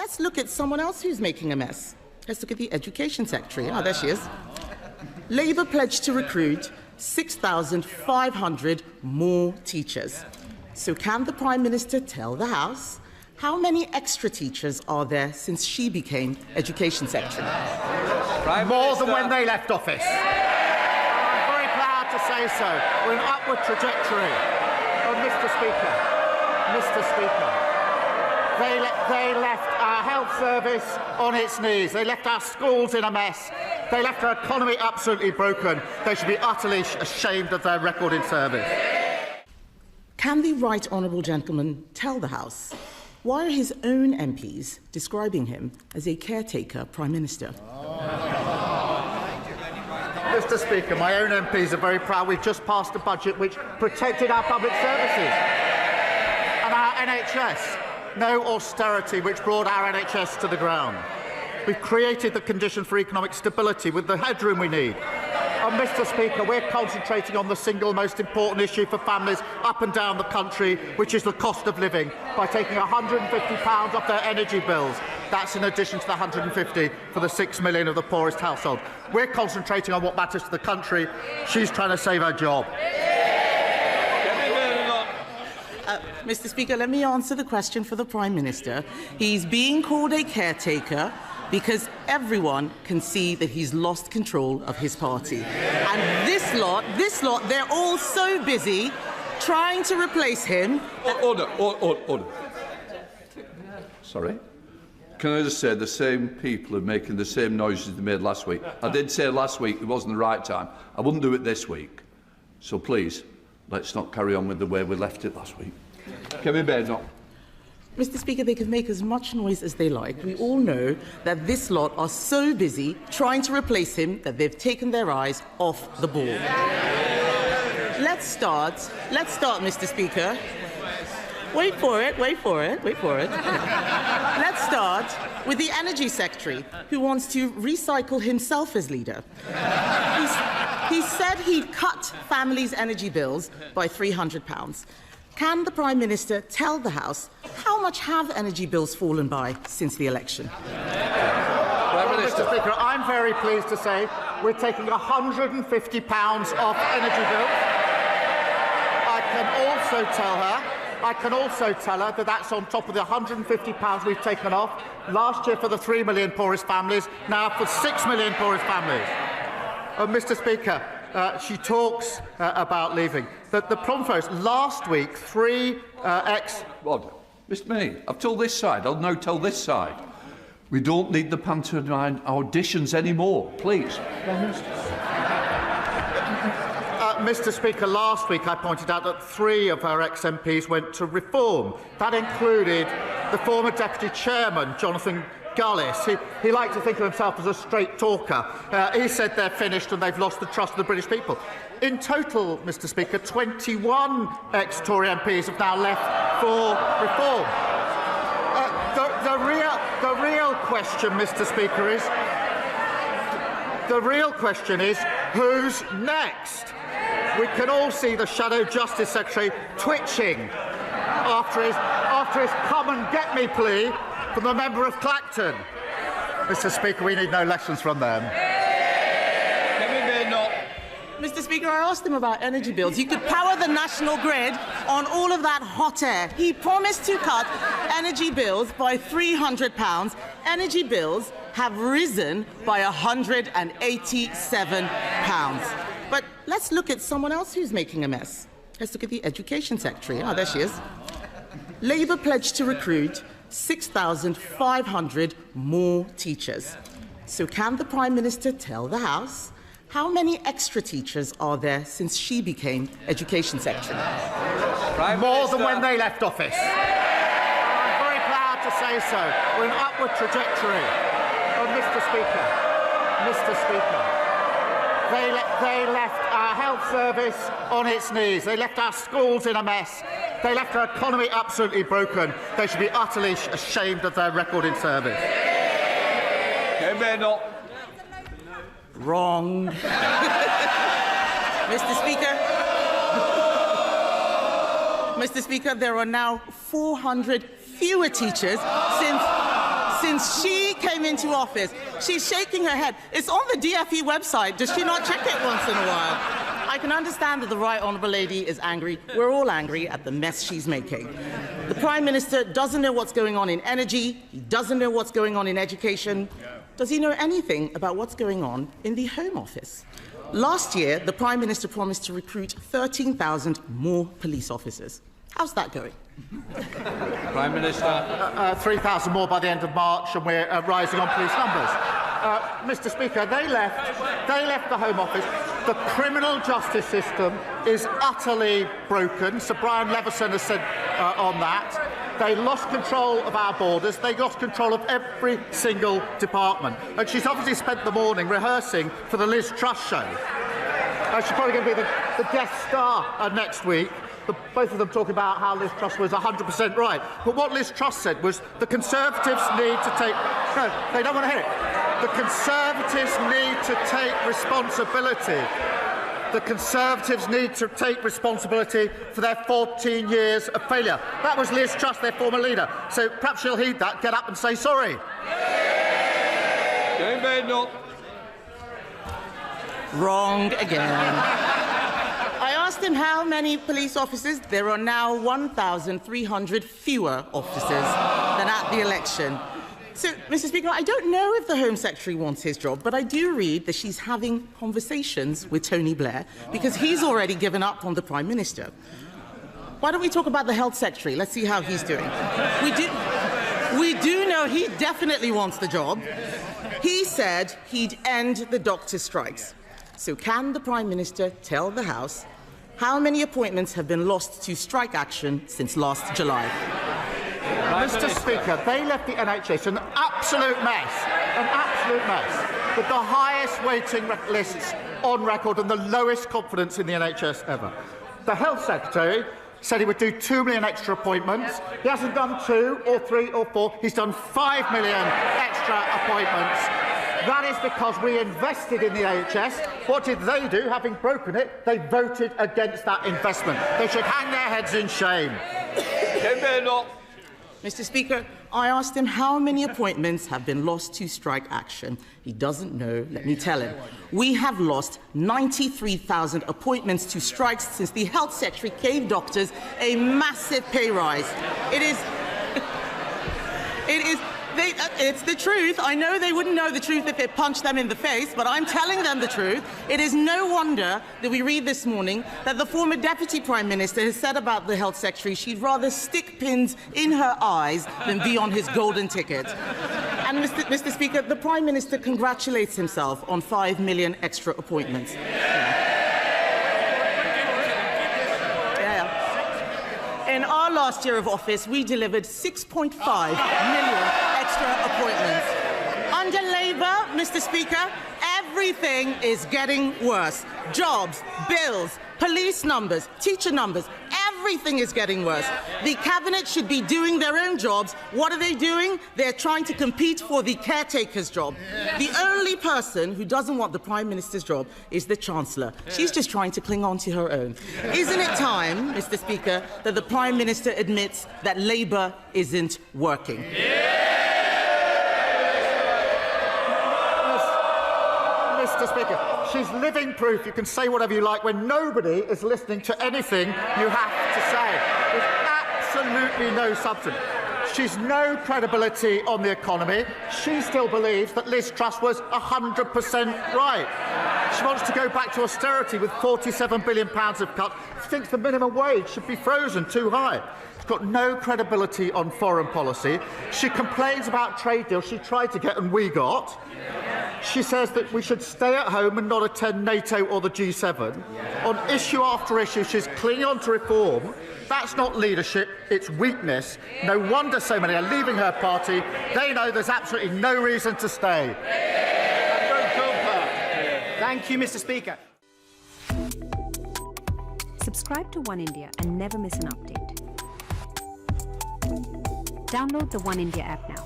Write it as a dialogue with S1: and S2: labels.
S1: let's look at someone else who's making a mess. Let's look at the Education Secretary. Oh, there she is. Labour pledged to recruit 6,500 more teachers. So can the Prime Minister tell the House how many extra teachers are there since she became Education Secretary?
S2: More than when they left office. I'm very proud to say so. We're in an upward trajectory. Oh, Mr. Speaker, they left our health service on its knees. They left our schools in a mess. They left our economy absolutely broken. They should be utterly ashamed of their record in service.
S1: Can the right honourable gentleman tell the House why are his own MPs describing him as a caretaker Prime Minister?
S2: Mr. Speaker, my own MPs are very proud. We've just passed a budget which protected our public services and our NHS. No austerity which brought our NHS to the ground. We've created the conditions for economic stability with the headroom we need. And Mr. Speaker, we're concentrating on the single most important issue for families up and down the country, which is the cost of living, by taking £150 off their energy bills. That's in addition to the £150 for the 6 million of the poorest household. We're concentrating on what matters to the country. She's trying to save her job.
S1: Mr. Speaker, let me answer the question for the Prime Minister. He's being called a caretaker because everyone can see that he's lost control of his party. And this lot, they're all so busy trying to replace him.
S3: Order. Sorry. Can I just say the same people are making the same noises they made last week? I did say last week it wasn't the right time. I wouldn't do it this week. So please, let's not carry on with the way we left it last week. Kemi Badenoch.
S1: Mr. Speaker, they can make as much noise as they like. We all know that this lot are so busy trying to replace him that they've taken their eyes off the ball. Let's start, Mr. Speaker. Wait for it. Let's start with the Energy Secretary, who wants to recycle himself as leader. He said he'd cut families' energy bills by £300. Can the Prime Minister tell the House how much have energy bills fallen by since the election?
S2: Well, Mr. Speaker, I'm very pleased to say we're taking £150 off energy bills. I can also tell her that that's on top of the £150 we've taken off last year for the 3 million poorest families, now for 6 million poorest families. Mr. Speaker, she talks about leaving. The problem for us, last week,
S3: Mr. May, I've told this side, I'll now tell this side. We don't need the pantomime auditions anymore, please.
S2: Mr. Speaker, last week I pointed out that 3 of our ex-MPs went to reform. That included the former Deputy Chairman, Jonathan Gullis. He liked to think of himself as a straight talker. He said they're finished and they've lost the trust of the British people. In total, Mr. Speaker, 21 ex-Tory MPs have now left for reform. The real question, Mr. Speaker, is who's next? We can all see the Shadow Justice Secretary twitching after his come and get me plea from the member of Clacton. Mr. Speaker, we need no lessons from them.
S1: Mr. Speaker, I asked him about energy bills. He could power the national grid on all of that hot air. He promised to cut energy bills by £300. Energy bills have risen by £187. But let's look at someone else who's making a mess. Let's look at the Education Secretary. Oh, there she is. Labour pledged to recruit 6,500 more teachers. So can the Prime Minister tell the House how many extra teachers are there since she became Education Secretary?
S2: More than when they left office. I'm very proud to say so. We're in an upward trajectory. Oh, Mr. Speaker, they left our health service on its knees. They left our schools in a mess. They left our economy absolutely broken. They should be utterly ashamed of their record in service.
S1: Wrong. Mr. Speaker, there are now 400 fewer teachers since since she came into office. She's shaking her head. It's on the DFE website. Does she not check it once in a while? I can understand that the Right Honourable Lady is angry. We're all angry at the mess she's making. The Prime Minister doesn't know what's going on in energy. He doesn't know what's going on in education. Does he know anything about what's going on in the Home Office? Last year, the Prime Minister promised to recruit 13,000 more police officers. How's that going?
S3: Prime Minister.
S2: 3,000 more by the end of March, and we're rising on police numbers. Mr. Speaker, they left the Home Office. The criminal justice system is utterly broken. Sir Brian Leveson has said on that. They lost control of our borders. They lost control of every single department. And she's obviously spent the morning rehearsing for the Liz Truss show. She's probably going to be the guest star next week. Both of them talking about how Liz Truss was 100% right. But what Liz Truss said was the Conservatives need to take... No, they don't want to hear it. The Conservatives need to take responsibility. The Conservatives need to take responsibility for their 14 years of failure. That was Liz Truss, their former leader. So perhaps she'll heed that, get up and say sorry.
S3: Kemi Badenoch.
S1: Wrong again. I asked him how many police officers. There are now 1,300 fewer officers than at the election. So, Mr. Speaker, I don't know if the Home Secretary wants his job, but I do read that she's having conversations with Tony Blair because he's already given up on the Prime Minister. Why don't we talk about the Health Secretary? Let's see how he's doing. We do know he definitely wants the job. He said he'd end the doctor strikes. So can the Prime Minister tell the House how many appointments have been lost to strike action since last July?
S2: Mr. Speaker, they left the NHS an absolute mess, with the highest waiting lists on record and the lowest confidence in the NHS ever. The Health Secretary said he would do 2 million extra appointments. He hasn't done 2 or 3 or 4. He's done 5 million extra appointments. That is because we invested in the NHS. What did they do? Having broken it, they voted against that investment. They should hang their heads in shame.
S1: Mr. Speaker, I asked him how many appointments have been lost to strike action. He doesn't know. Let me tell him. We have lost 93,000 appointments to strikes since the Health Secretary gave doctors a massive pay rise. It's the truth. I know they wouldn't know the truth if it punched them in the face, but I'm telling them the truth. It is no wonder that we read this morning that the former Deputy Prime Minister has said about the Health Secretary she'd rather stick pins in her eyes than be on his golden ticket. And, Mr. Speaker, the Prime Minister congratulates himself on 5 million extra appointments. In our last year of office, we delivered 6.5 million extra appointments. Under Labour, Mr. Speaker, everything is getting worse. Jobs, bills, police numbers, teacher numbers, everything is getting worse. The Cabinet should be doing their own jobs. What are they doing? They're trying to compete for the caretaker's job. The only person who doesn't want the Prime Minister's job is the Chancellor. She's just trying to cling on to her own. Isn't it time, Mr. Speaker, that the Prime Minister admits that Labour isn't working?
S2: Mr. Speaker, she's living proof you can say whatever you like when nobody is listening to anything you have to say. There's absolutely no substance. She's no credibility on the economy. She still believes that Liz Truss was 100% right. She wants to go back to austerity with £47 billion of cuts. She thinks the minimum wage should be frozen too high. She's got no credibility on foreign policy. She complains about trade deals she tried to get and we got. She says that we should stay at home and not attend NATO or the G7. On issue after issue, she's clinging on to reform. That's not leadership, it's weakness. No wonder so many are leaving her party. They know there's absolutely no reason to stay.
S4: Thank you, Mr. Speaker.
S5: Subscribe to One India and never miss an update. Download the One India app now.